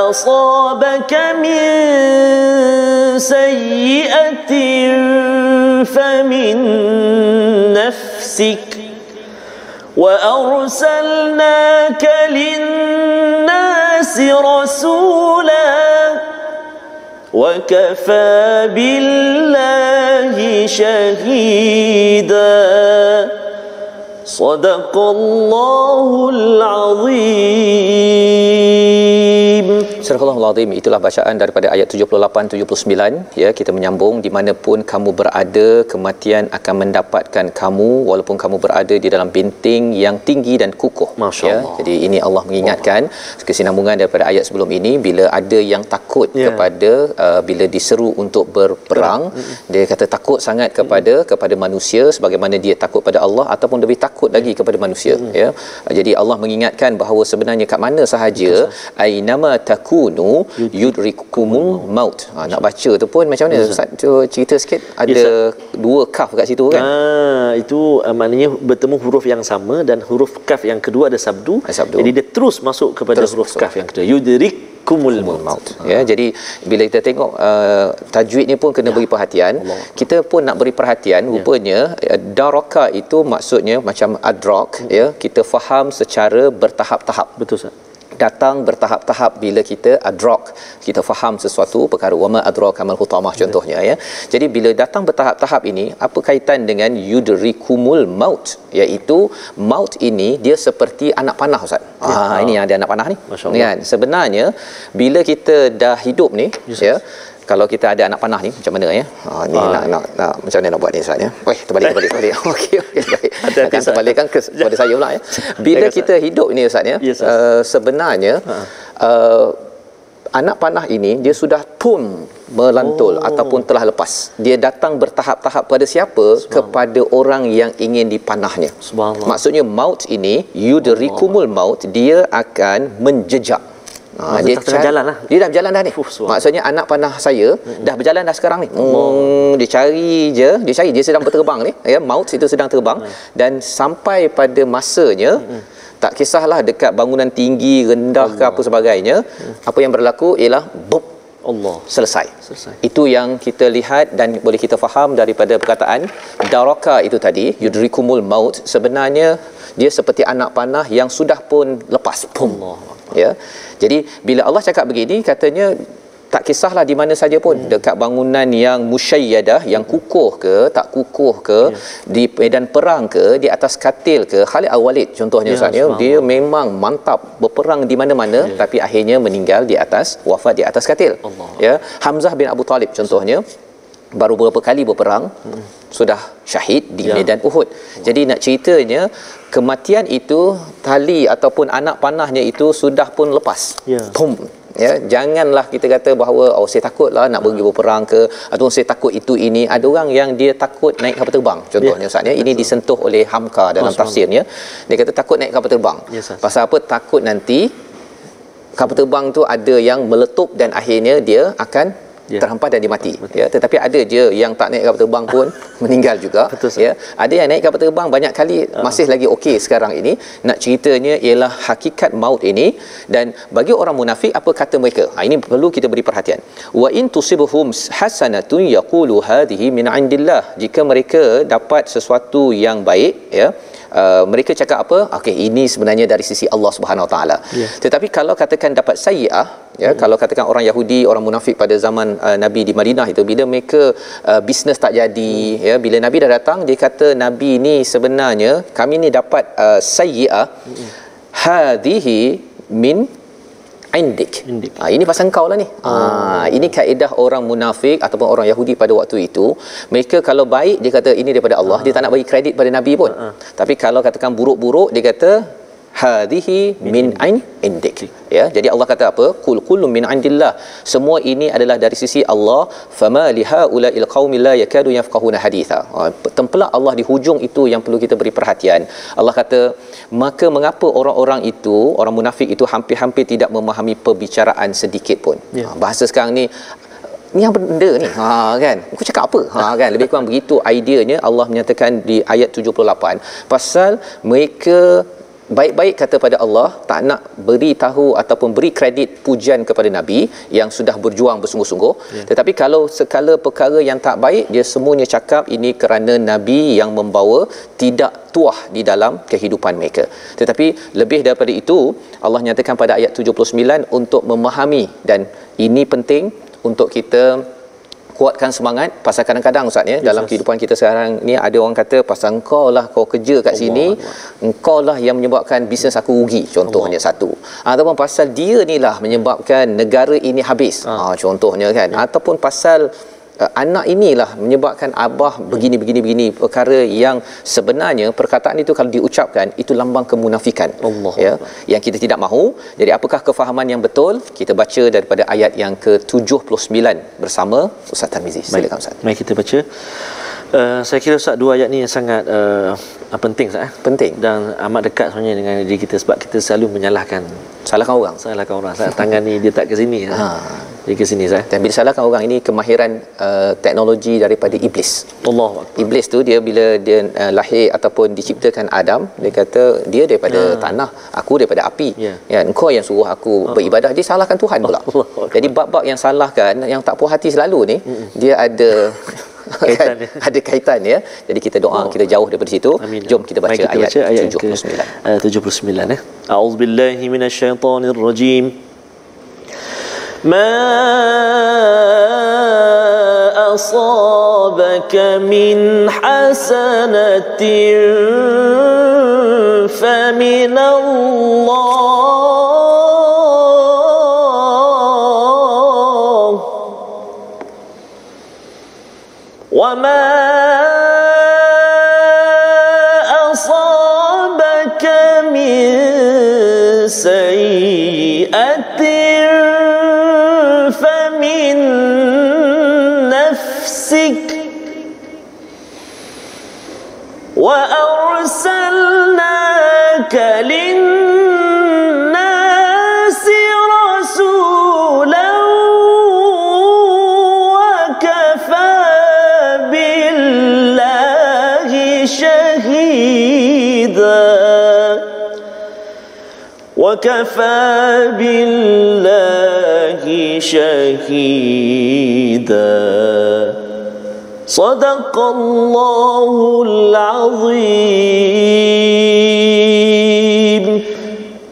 أصابك من سيئة فمن نفسك وأرسلناك للناس رسولا وكفى بالله شهيدا صدق الله العظيم. Surah Al-Azim, itulah bacaan daripada ayat 78-79 ya. Kita menyambung, di manapun kamu berada, kematian akan mendapatkan kamu walaupun kamu berada di dalam benteng yang tinggi dan kukuh. Ya. Jadi ini Allah mengingatkan kesinambungan daripada ayat sebelum ini. Bila ada yang takut kepada bila diseru untuk berperang, dia kata takut sangat kepada manusia sebagaimana dia takut pada Allah, ataupun lebih takut lagi kepada manusia ya. Jadi Allah mengingatkan bahawa sebenarnya kat mana sahaja, ainama taku takunu yudrikumul maut. Nak baca tu pun macam mana Ustaz? Tu cerita sikit. Ada dua kaf kat situ kan? Itu maknanya bertemu huruf yang sama dan huruf kaf yang kedua ada sabdu. Jadi dia terus masuk kepada huruf kaf yang kedua. Yudrikumul maut. Ya, jadi bila kita tengok tajwid ni pun kena beri perhatian. Kita pun nak beri perhatian. Rupanya daraka itu maksudnya macam adrak, ya. Kita faham secara bertahap-tahap. Betul Ustaz. Datang bertahap-tahap bila kita adrak, kita faham sesuatu perkara. Wama adraka mal hutamah contohnya, ya. Jadi bila datang bertahap-tahap ini, apa kaitan dengan yudrikumul maut, iaitu maut ini dia seperti anak panah Ustaz. Ini yang ada anak panah ni. Kan? Sebenarnya bila kita dah hidup ni, ya, kalau kita ada anak panah ni macam mana, ya? Ni nak macam mana nak buat ni Ustaz, ya? Terbalik. Okey baik. Akan terbalikkan kepada saya pula, ya. Bila kita hidup ni Ustaz, ya, sebenarnya anak panah ini dia sudah pun melantul ataupun telah lepas. Dia datang bertahap-tahap pada siapa? Kepada orang yang ingin dipanahnya. Maksudnya maut ini, yudrikumul maut, dia akan menjejak. Dia jalan lah. Dia dah berjalan dah ni. Maksudnya anak panah saya dah berjalan dah sekarang ni. Dia cari je, dia sedang berterbang ni, ya, maut itu sedang terbang dan sampai pada masanya, tak kisahlah dekat bangunan tinggi, rendah ke apa sebagainya, apa yang berlaku ialah selesai. Itu yang kita lihat dan boleh kita faham daripada perkataan daraka itu tadi, yudrikumul maut. Sebenarnya dia seperti anak panah yang sudah pun lepas. Ya. Jadi bila Allah cakap begini, katanya tak kisahlah di mana saja pun, dekat bangunan yang musyayyadah, yang kukuh ke tak kukuh ke, di medan perang ke, di atas katil ke. Khalid Al-Walid contohnya Ustaz, dia memang mantap berperang di mana-mana, tapi akhirnya meninggal di atas, wafat di atas katil. Ya, Hamzah bin Abu Talib contohnya baru beberapa kali berperang, sudah syahid di medan Uhud. Jadi nak ceritanya, kematian itu, tali ataupun anak panahnya itu sudah pun lepas. Ya, janganlah kita kata bahawa saya takutlah nak pergi berperang ke, atau saya takut itu ini. Ada orang yang dia takut naik kapal terbang contohnya Ustaz, ya. Ini disentuh oleh Hamka dalam tafsirnya. Dia kata takut naik kapal terbang. Pasal apa? Takut nanti kapal terbang tu ada yang meletup dan akhirnya dia akan terhempas dan dia mati. Ya, tetapi ada je yang tak naik kapal terbang pun meninggal juga. Ya, ada yang naik kapal terbang banyak kali masih lagi okey sekarang ini. Nak ceritanya ialah hakikat maut ini. Dan bagi orang munafik, apa kata mereka? Ini perlu kita beri perhatian. Wa in tusibuhum hasanatun yaqulu hadhihi min indillah. Jika mereka dapat sesuatu yang baik, ya, mereka cakap apa? Okey, ini sebenarnya dari sisi Allah Subhanahu Wa Taala. Tetapi kalau katakan dapat sayyi'ah, ya, kalau katakan orang Yahudi, orang munafik pada zaman Nabi di Madinah itu, bila mereka bisnes tak jadi, ya, bila Nabi dah datang, dia kata Nabi ni sebenarnya kami ni dapat sayyi'ah, hadhihi min indik. Ini pasal engkau lah ni. Ini kaedah orang munafik ataupun orang Yahudi pada waktu itu. Mereka kalau baik, dia kata ini daripada Allah. Dia tak nak bagi kredit pada Nabi pun. Tapi kalau katakan buruk-buruk, dia kata hadhihi min indik. Ya, jadi Allah kata apa? Qul kullun min indillah. Semua ini adalah dari sisi Allah. Fama lihaula'il qaumil la yakadu yafqahuna haditha. Tempelak Allah di hujung itu yang perlu kita beri perhatian. Allah kata, maka mengapa orang-orang itu, orang munafik itu hampir-hampir tidak memahami perbicaraan sedikit pun. Bahasa sekarang ni yang benda ni, kan, aku cakap apa, kan, lebih kurang begitu ideanya. Allah menyatakan di ayat 78 pasal mereka baik-baik kata pada Allah, tak nak beri tahu ataupun beri kredit pujian kepada Nabi yang sudah berjuang bersungguh-sungguh. Tetapi kalau sekala perkara yang tak baik, dia semuanya cakap ini kerana Nabi yang membawa tidak tuah di dalam kehidupan mereka. Tetapi lebih daripada itu, Allah nyatakan pada ayat 79 untuk memahami, dan ini penting untuk kita kuatkan semangat. Pasal kadang-kadang Ustaz, ya, dalam kehidupan kita sekarang ni ada orang kata pasal engkau lah, kau kerja kat sini, engkau lah yang menyebabkan bisnes aku rugi contohnya satu, ataupun pasal dia ni lah menyebabkan negara ini habis contohnya, kan, ataupun pasal anak inilah menyebabkan abah begini perkara yang sebenarnya perkataan itu kalau diucapkan itu lambang kemunafikan, ya, yang kita tidak mahu. Jadi apakah kefahaman yang betul? Kita baca daripada ayat yang ke-79 bersama Ustaz Tarmizi. Silakan Ustaz. Mari kita baca. Saya kira Ustaz, dua ayat ni yang sangat penting Ustaz. Penting. Dan amat dekat sebenarnya dengan diri kita, sebab kita selalu menyalahkan Salahkan orang. Ustaz, tangan ni dia tak ke sini. Dia ke sini Ustaz. Dan bila salahkan orang, ini kemahiran teknologi daripada iblis. Allah. Iblis tu dia bila dia lahir ataupun diciptakan Adam, dia kata dia daripada tanah, aku daripada api. Ya, engkau yang suruh aku beribadah. Dia salahkan Tuhan pula. Jadi bab-bab yang salahkan, yang tak puas hati selalu ni, dia ada kaitan, ada kaitan ya. Jadi kita doa, kita jauh daripada situ. Amin. Jom kita baca, ayat 79. 79 A'udzubillahi minasyaitonirrajim. Ma asabaka min hasanatin faminallah wa ma asabaka min sayyi'atin famin nafsik wa arsalnaka linnasi rasulan wa kafa billahi shahida وكفى بالله شهيدا صدق الله العظيم.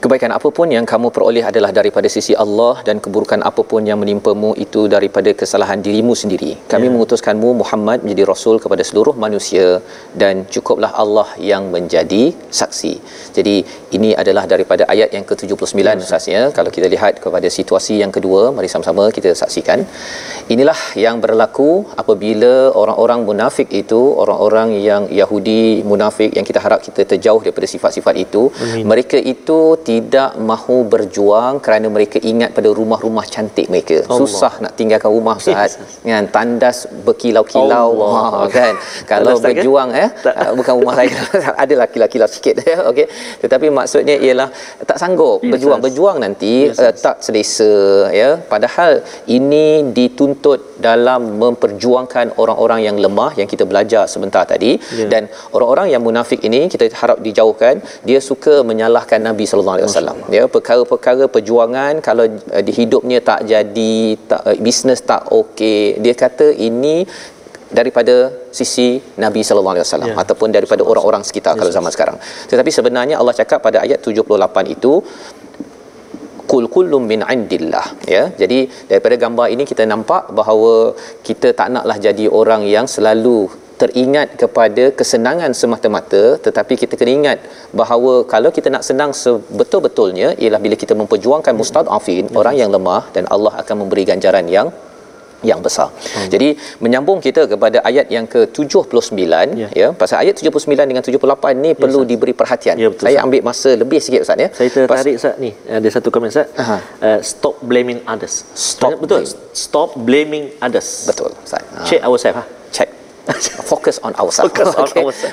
Kebaikan apapun yang kamu peroleh adalah daripada sisi Allah, dan keburukan apapun yang menimpamu itu daripada kesalahan dirimu sendiri. Kami mengutuskanmu Muhammad menjadi rasul kepada seluruh manusia, dan cukuplah Allah yang menjadi saksi. Jadi ini adalah daripada ayat yang ke-79 Ustaz ya. Kalau kita lihat kepada situasi yang kedua, mari sama-sama kita saksikan. Inilah yang berlaku apabila orang-orang munafik itu, orang-orang yang Yahudi munafik, yang kita harap kita terjauh daripada sifat-sifat itu. Mereka itu tidak mahu berjuang kerana mereka ingat pada rumah-rumah cantik mereka. Susah nak tinggalkan rumah Ustaz, kan, tandas berkilau-kilau kan. Kalau berjuang bukan rumah saya adalah kilau-kilau sikit okey, tetapi maksudnya ialah tak sanggup berjuang nanti tak selesa ya. Padahal ini dituntut dalam memperjuangkan orang-orang yang lemah yang kita belajar sebentar tadi. Dan orang-orang yang munafik ini kita harap dijauhkan. Dia suka menyalahkan Nabi sallallahu alaihi wasallam ya, perkara-perkara perjuangan. Kalau di hidupnya tak jadi, bisnes tak okey, dia kata ini daripada sisi Nabi sallallahu alaihi wasallam ataupun daripada orang-orang sekitar kalau zaman sekarang. Tetapi sebenarnya Allah cakap pada ayat 78 itu, qul kullum min indillah ya. Jadi daripada gambar ini kita nampak bahawa kita tak naklah jadi orang yang selalu teringat kepada kesenangan semata-mata, tetapi kita kena ingat bahawa kalau kita nak senang sebetul-betulnya ialah bila kita memperjuangkan mustad'afin, orang yang lemah, dan Allah akan memberi ganjaran yang besar. Jadi menyambung kita kepada ayat yang ke-79 ya. Pasal ayat 79 dengan 78 ni perlu diberi perhatian. Saya ambil masa lebih sikit Ustaz ya. Saya tertarik Ustaz ni. Ada satu komen Ustaz. Stop blaming others. Stop blaming others. Betul Ustaz. Check ourselves Check. Focus on ourselves.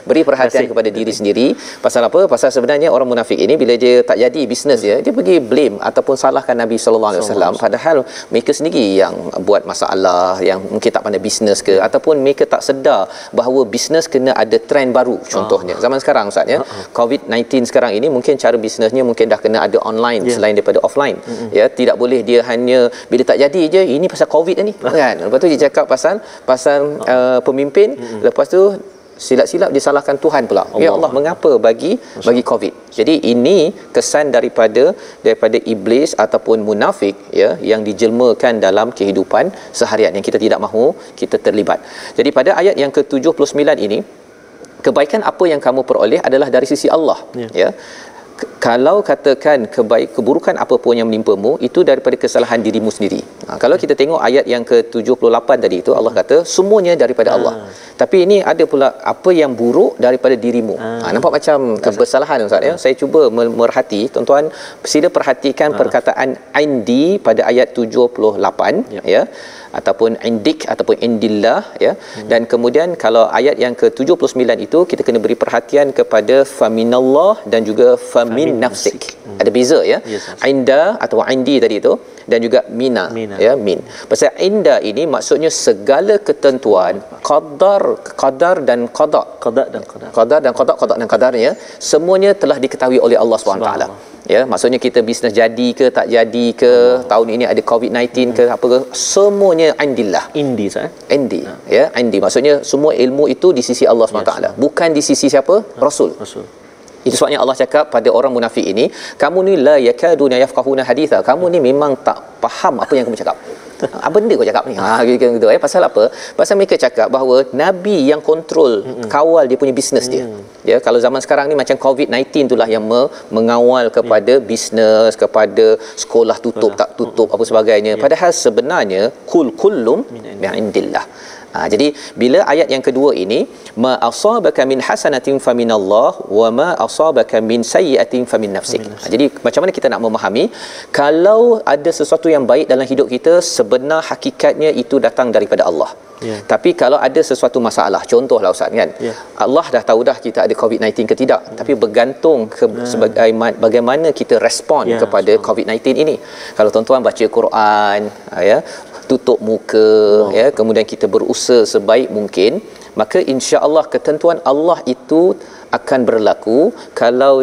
Beri perhatian kepada diri sendiri. Pasal apa? Pasal sebenarnya orang munafik ini bila dia tak jadi bisnes dia pergi blame ataupun salahkan Nabi sallallahu alaihi wasallam, padahal mereka sendiri yang buat masalah, yang mungkin tak pandai bisnes ke, ataupun mereka tak sedar bahawa bisnes kena ada trend baru. Contohnya zaman sekarang Ustaz ya, COVID-19 sekarang ini mungkin cara bisnesnya mungkin dah kena ada online selain daripada offline. Ya, tidak boleh dia hanya bila tak jadi je ini pasal COVID ni kan. Lepas tu dia cakap pasal pemimpin. Lepas tu silap-silap disalahkan Tuhan pula. Ya Allah, mengapa bagi COVID? Jadi ini kesan daripada iblis ataupun munafik ya, yang dijelmakan dalam kehidupan seharian yang kita tidak mahu kita terlibat. Jadi pada ayat yang ke-79 ini, kebaikan apa yang kamu peroleh adalah dari sisi Allah ya. Kalau katakan keburukan apa pun yang menimpamu itu daripada kesalahan dirimu sendiri. Kalau kita tengok ayat yang ke-78 tadi itu, Allah kata semuanya daripada Allah. Tapi ini ada pula apa yang buruk daripada dirimu. Nampak macam kesalahan Ustaz ya. Saya cuba merhati, tuan-tuan sila perhatikan perkataan indi pada ayat 78 ya. ataupun indik ataupun indillah, ya. Dan kemudian kalau ayat yang ke-79 itu kita kena beri perhatian kepada faminallah dan juga famin nafsik. Ada beza, ya. Inda atau indi tadi itu, dan juga mina. Ya, min. Pasal inda ini maksudnya segala ketentuan qadar dan qada. Qadar dan qadarnya semuanya telah diketahui oleh Allah SWT. Ya, maksudnya kita bisnes jadi ke tak jadi ke, tahun ini ada COVID-19 ke apa ke, semuanya indillah. Indi, ya, indi. Maksudnya semua ilmu itu di sisi Allah SWT, bukan di sisi siapa? Rasul. Itu sebabnya Allah cakap pada orang munafik ini, kamu ni la yakaduna yafqahuna haditha, kamu ni memang tak faham apa yang kamu cakap. Apa benda kau cakap ni? Gitu, ya. Pasal apa? Pasal mereka cakap bahawa Nabi yang kontrol, kawal dia punya bisnes dia. Ya, kalau zaman sekarang ni macam COVID-19 itulah yang mengawal kepada bisnes, kepada sekolah tutup tak tutup apa sebagainya. Padahal sebenarnya kullum min indillah. Jadi bila ayat yang kedua ini, ma asabaka min hasanatin faminallah wa ma asabaka min sayyi'atin famin nafsik. Jadi macam mana kita nak memahami kalau ada sesuatu yang baik dalam hidup kita, sebenar hakikatnya itu datang daripada Allah. Tapi kalau ada sesuatu masalah, contohlah Ustaz, kan, Allah dah tahu dah kita ada COVID-19 ke tidak, tapi bergantung bagaimana kita respon kepada COVID-19 ini. Kalau tuan-tuan baca Quran, ya, tutup muka, ya, kemudian kita berusaha sebaik mungkin, maka insya-Allah ketentuan Allah itu akan berlaku. Kalau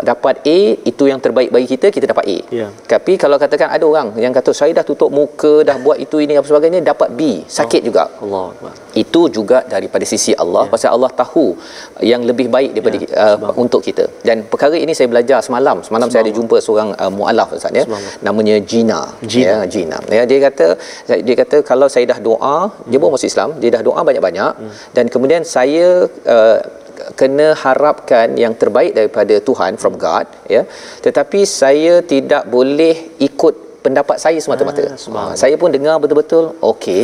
dapat A, itu yang terbaik bagi kita, kita dapat A. Tapi kalau katakan ada orang yang kata saya dah tutup muka, dah buat itu ini apa sebagainya, dapat B, sakit juga. Itu juga daripada sisi Allah, pasal Allah tahu yang lebih baik daripada untuk kita. Dan perkara ini saya belajar semalam saya ada jumpa seorang mualaf Ustaz, ya, namanya Gina. Ya, dia kata kalau saya dah doa, dia pun masuk Islam, dia dah doa banyak-banyak, dan kemudian saya kena harapkan yang terbaik daripada Tuhan, from God, ya, tetapi saya tidak boleh ikut pendapat saya semata-mata. Saya pun dengar betul-betul okey,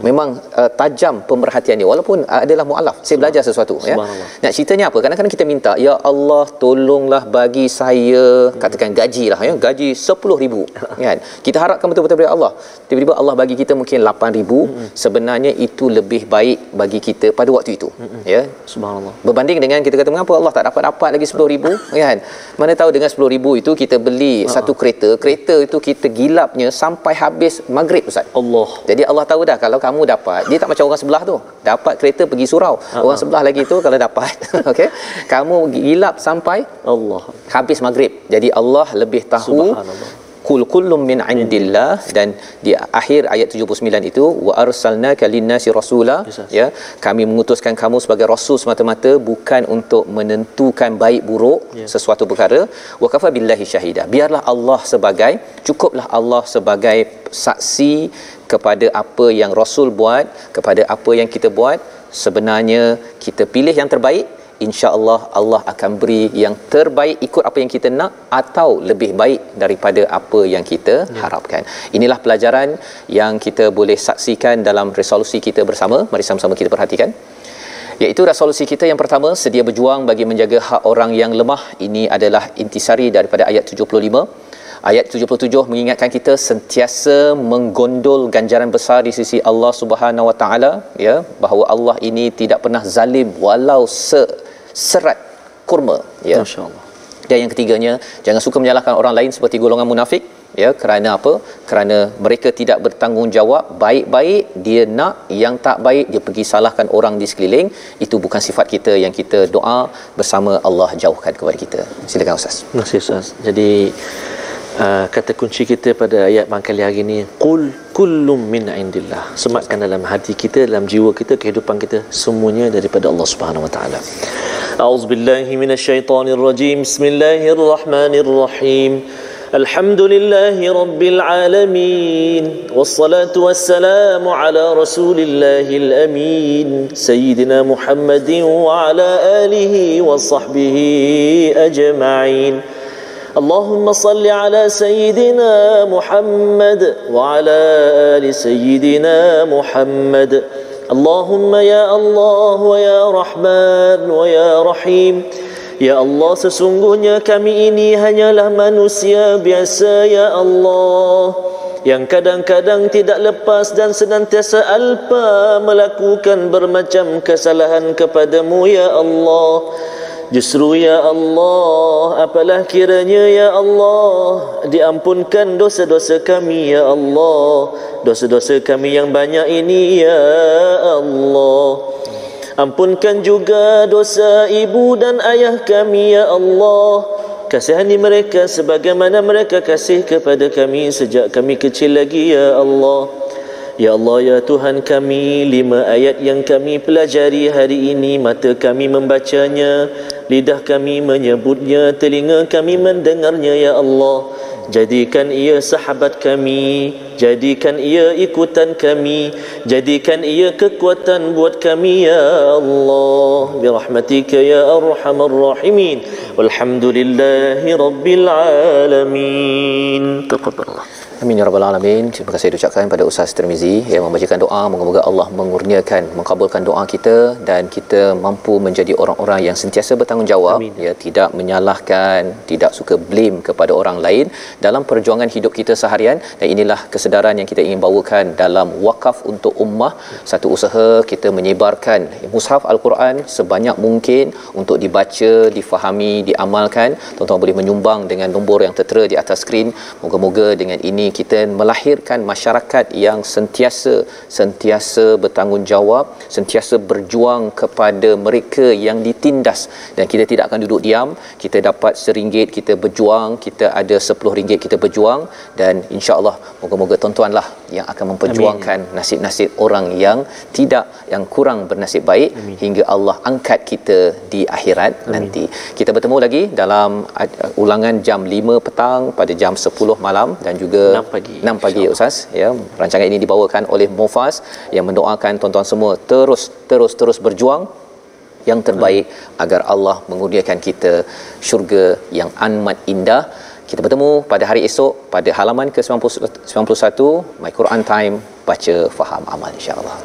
memang tajam pemerhatian dia walaupun adalah mualaf. Saya belajar sesuatu, ya. Nak ceritanya apa? Kadang-kadang kita minta, ya Allah tolonglah bagi saya katakan gajilah, ya, gaji 10,000, kan. Kita harapkan betul-betul daripada Allah. Tiba-tiba Allah bagi kita mungkin 8,000, sebenarnya itu lebih baik bagi kita pada waktu itu, ya. Subhanallah. Berbanding dengan kita kata mengapa Allah tak dapat lagi 10,000, kan. Mana tahu dengan 10,000 itu kita beli satu kereta itu kita gilapnya sampai habis maghrib Ustaz. Allah. Jadi Allah tahu dah kalau kamu dapat, dia tak macam orang sebelah tu. Dapat kereta pergi surau. Orang sebelah lagi tu kalau dapat, okey, kamu gilap sampai Allah habis maghrib. Jadi Allah lebih tahu. Kullum min indillah. Dan di akhir ayat 79 itu, wa arsalnaka linnasi rasula, ya, kami mengutuskan kamu sebagai rasul semata-mata, bukan untuk menentukan baik buruk sesuatu perkara. Wa kafa billahi syahida, biarlah Allah cukuplah Allah sebagai saksi kepada apa yang rasul buat, kepada apa yang kita buat. Sebenarnya kita pilih yang terbaik, insya-Allah Allah akan beri yang terbaik ikut apa yang kita nak atau lebih baik daripada apa yang kita harapkan. Inilah pelajaran yang kita boleh saksikan dalam resolusi kita bersama. Mari sama-sama kita perhatikan. Iaitu resolusi kita yang pertama, sedia berjuang bagi menjaga hak orang yang lemah. Ini adalah intisari daripada ayat 75. Ayat 77 mengingatkan kita sentiasa menggondol ganjaran besar di sisi Allah Subhanahu Wa Taala, ya, bahawa Allah ini tidak pernah zalim walau serat kurma, ya. Masya-Allah. Dan yang ketiganya, jangan suka menyalahkan orang lain seperti golongan munafik, ya. Kerana apa? Kerana mereka tidak bertanggungjawab. Baik-baik dia nak, yang tak baik dia pergi salahkan orang di sekeliling. Itu bukan sifat kita yang kita doa bersama Allah jauhkan kepada kita. Silakan Ustaz. Terima kasih Ustaz. Jadi kata kunci kita pada ayat kali hari ini, qul kullum min indillah. Sematkan dalam hati kita, dalam jiwa kita, kehidupan kita, semuanya daripada Allah Subhanahu Wa Taala. A'udzubillahi minasyaitonirrajim. Bismillahirrahmanirrahim. Alhamdulillahi rabbil alamin. Wassalatu wassalamu ala rasulillahil amin, sayyidina Muhammadin wa ala alihi wa sahbihi ajma'in. اللهم صل على سيدنا محمد وعلى آل سيدنا محمد. اللهم يا الله ويا رحمن ويا رحيم. Ya Allah, sesungguhnya kami ini hanyalah manusia biasa, ya Allah. yang kadang-kadang tidak lepas dan senantiasa alpa melakukan bermacam kesalahan kepadamu ya Allah. Justru ya Allah, apalah kiranya ya Allah, diampunkan dosa-dosa kami ya Allah, dosa-dosa kami yang banyak ini ya Allah. Ampunkan juga dosa ibu dan ayah kami ya Allah. Kasihani mereka sebagaimana mereka kasih kepada kami sejak kami kecil lagi ya Allah. Ya Allah, ya Tuhan kami, 5 ayat yang kami pelajari hari ini, mata kami membacanya, lidah kami menyebutnya, telinga kami mendengarnya ya Allah. Jadikan ia sahabat kami, jadikan ia ikutan kami, jadikan ia kekuatan buat kami ya Allah. Birahmatika ya arhamar rahimin. Walhamdulillahi rabbil alamin. Taqabbalallah. Amin ya rabbal alamin. Terima kasih diucapkan pada Ustaz Tirmizi yang membacakan doa. Moga-moga Allah mengurniakan, mengabulkan doa kita dan kita mampu menjadi orang-orang yang sentiasa bertanggungjawab. Amin. Ya, tidak menyalahkan, tidak suka blame kepada orang lain dalam perjuangan hidup kita seharian. Dan inilah kesedaran yang kita ingin bawakan dalam wakaf untuk ummah, satu usaha kita menyebarkan mushaf Al-Quran sebanyak mungkin untuk dibaca, difahami, diamalkan. Tuan-tuan boleh menyumbang dengan nombor yang tertera di atas skrin. Moga-moga dengan ini kita melahirkan masyarakat yang sentiasa bertanggungjawab, sentiasa berjuang kepada mereka yang ditindas, dan kita tidak akan duduk diam. Kita dapat RM1 kita berjuang, kita ada RM10 kita berjuang, dan insya-Allah moga-moga tuan-tuanlah yang akan memperjuangkan nasib-nasib orang yang kurang bernasib baik. Amin. Hingga Allah angkat kita di akhirat. Amin. Nanti kita bertemu lagi dalam ulangan jam 5 petang pada jam 10 malam dan juga 6 pagi ya Ustaz ya. Rancangan ini dibawakan oleh Mufas yang mendoakan tuan-tuan semua terus berjuang yang terbaik agar Allah mengurniakan kita syurga yang amat indah. Kita bertemu pada hari esok pada halaman ke-91 My Quran Time, baca faham amal insya-Allah.